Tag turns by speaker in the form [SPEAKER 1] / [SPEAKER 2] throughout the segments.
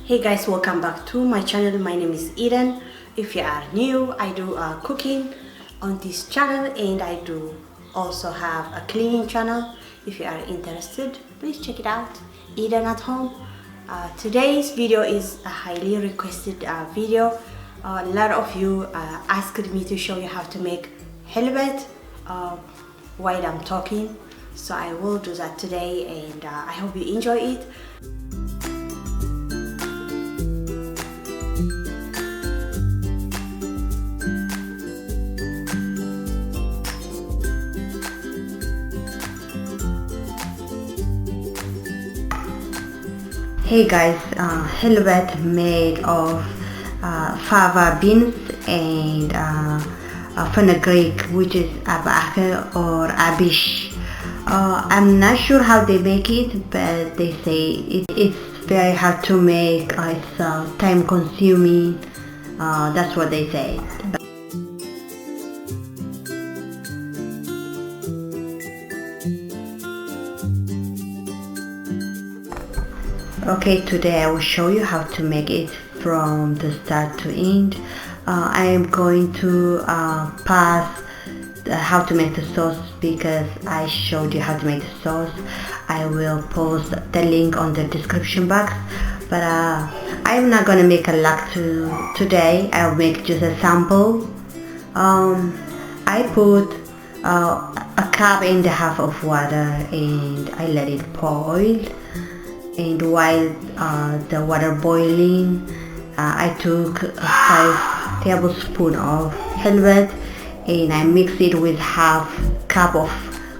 [SPEAKER 1] Hey guys, welcome back to my channel. My name is Eden. If you are new, I do cooking on this channel, and I do also have a cleaning channel. If you are interested, please check it out. Eden at home. Today's video is a highly requested video. A lot of you asked me to show you how to make Hlbet while I'm talking, so I will do that today, and I hope you enjoy it. Hey guys, Hlbet made of fava beans and fenugreek, which is Habesha or Habesha. I'm not sure how they make it, but they say it's very hard to make. It's time consuming. That's what they say. Okay, today I will show you how to make it from the start to end. I am going to pass how to make the sauce because I showed you how to make the sauce. I will post the link on the description box, but I'm not gonna make a lot today. I'll make just a sample. I put a cup and a half of water and I let it boil. And while the water boiling, I took 5 tablespoons of Hlbet and I mixed it with half cup of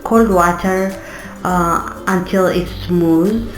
[SPEAKER 1] cold water until it's smooth.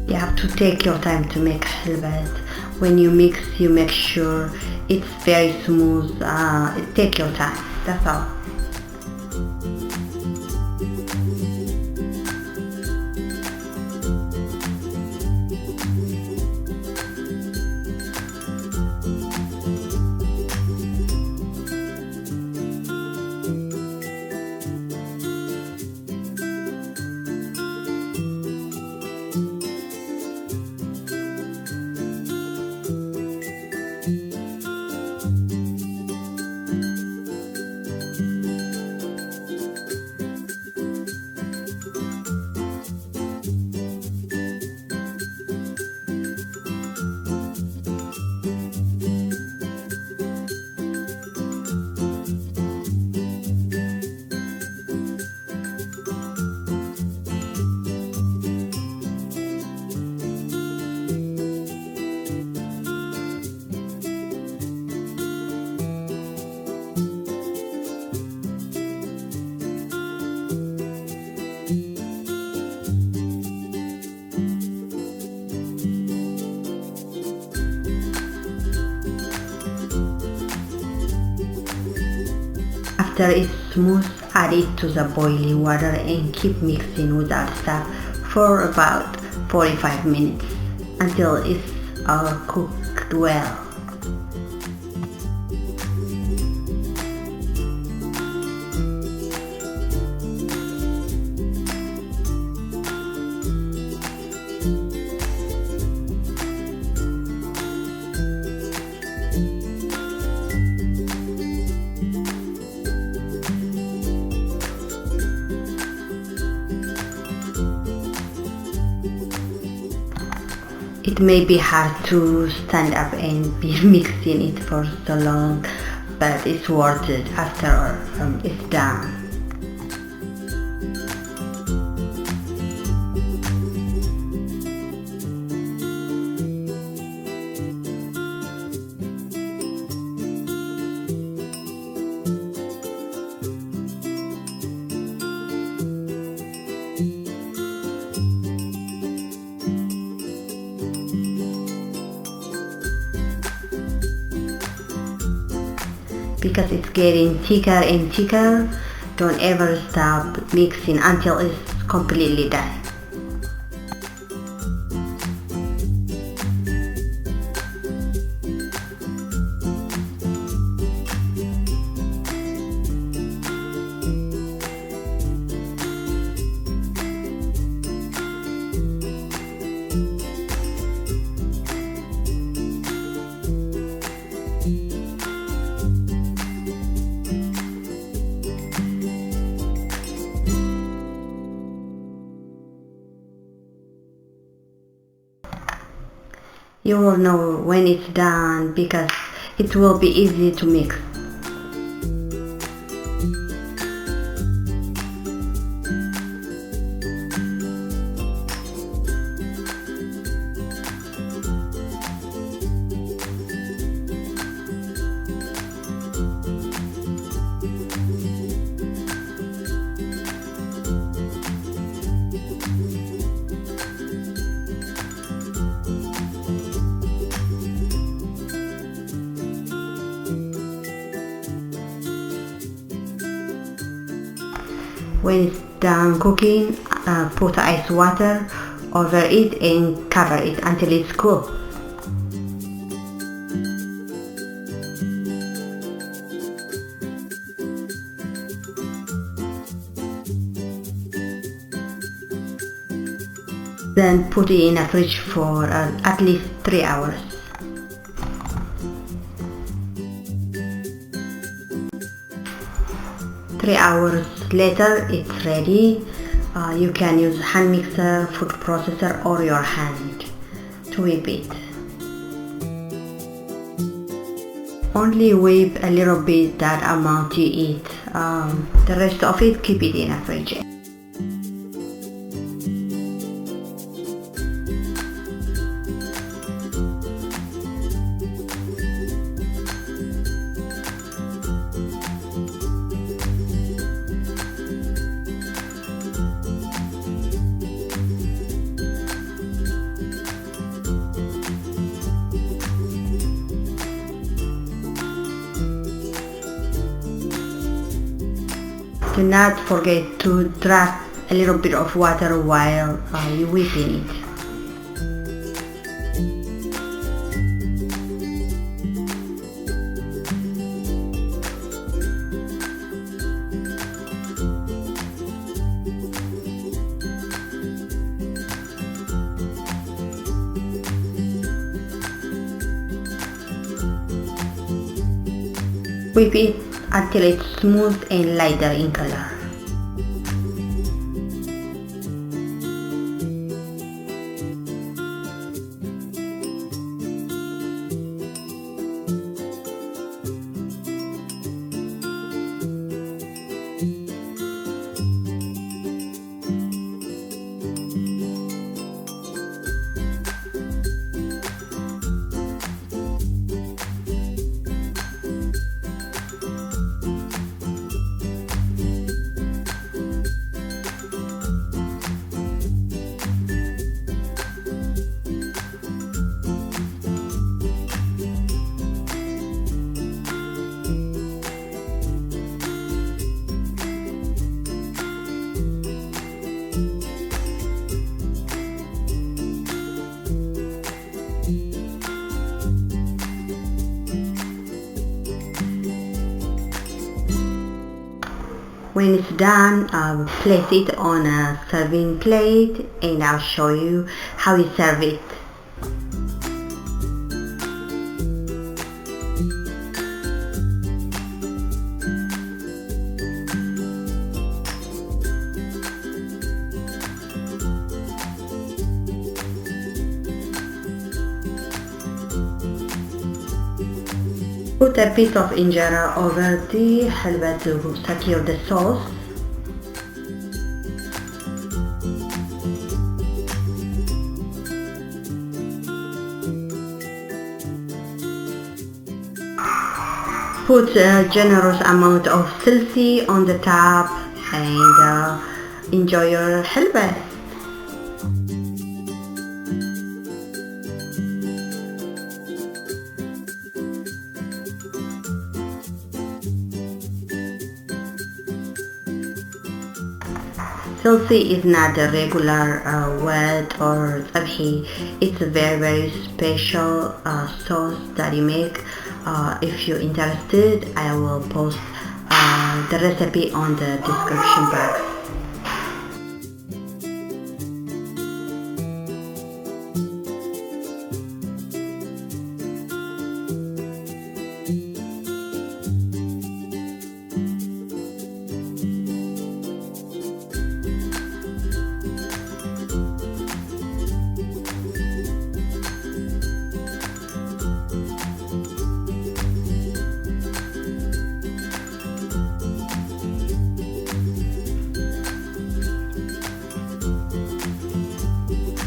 [SPEAKER 1] You have to take your time to make Hlbet. When you mix, you make sure it's very smooth. Take your time, that's all. After it's smooth, add it to the boiling water and keep mixing without stop for about 45 minutes until it's all cooked well. It may be hard to stand up and be mixing it for so long, but it's worth it after it's done. Because it's getting thicker and thicker, don't ever stop mixing until it's completely done. You will know when it's done because it will be easy to mix. When it's done cooking, put ice water over it and cover it until it's cool. Then put it in a fridge for at least 3 hours. Three hours later, it's ready. You can use hand mixer, food processor, or your hand to whip it. Only whip a little bit that amount you eat. The rest of it, keep it in a fridge. Do not forget to drop a little bit of water while you're whipping it. Whip it until it's smooth and lighter in color. When it's done, place it on a serving plate and I'll show you how you serve it. Put a piece of injera over the halbet to secure the sauce. Put a generous amount of slsi on the top and enjoy your hlbet. Slsi is not a regular wet or tabhi. It's a very special sauce that you make. If you're interested, I will post the recipe on the description box.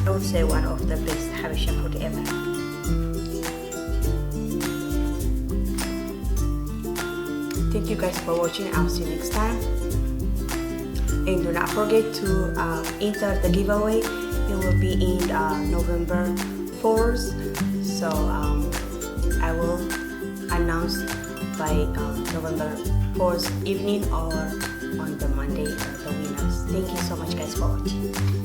[SPEAKER 1] I would say one of the best Habesha food ever. Thank you guys for watching. I'll see you next time. And do not forget to enter the giveaway. It will be in November 4th. So I will announce by November 4th evening or on the Monday the winners. Thank you so much guys for watching.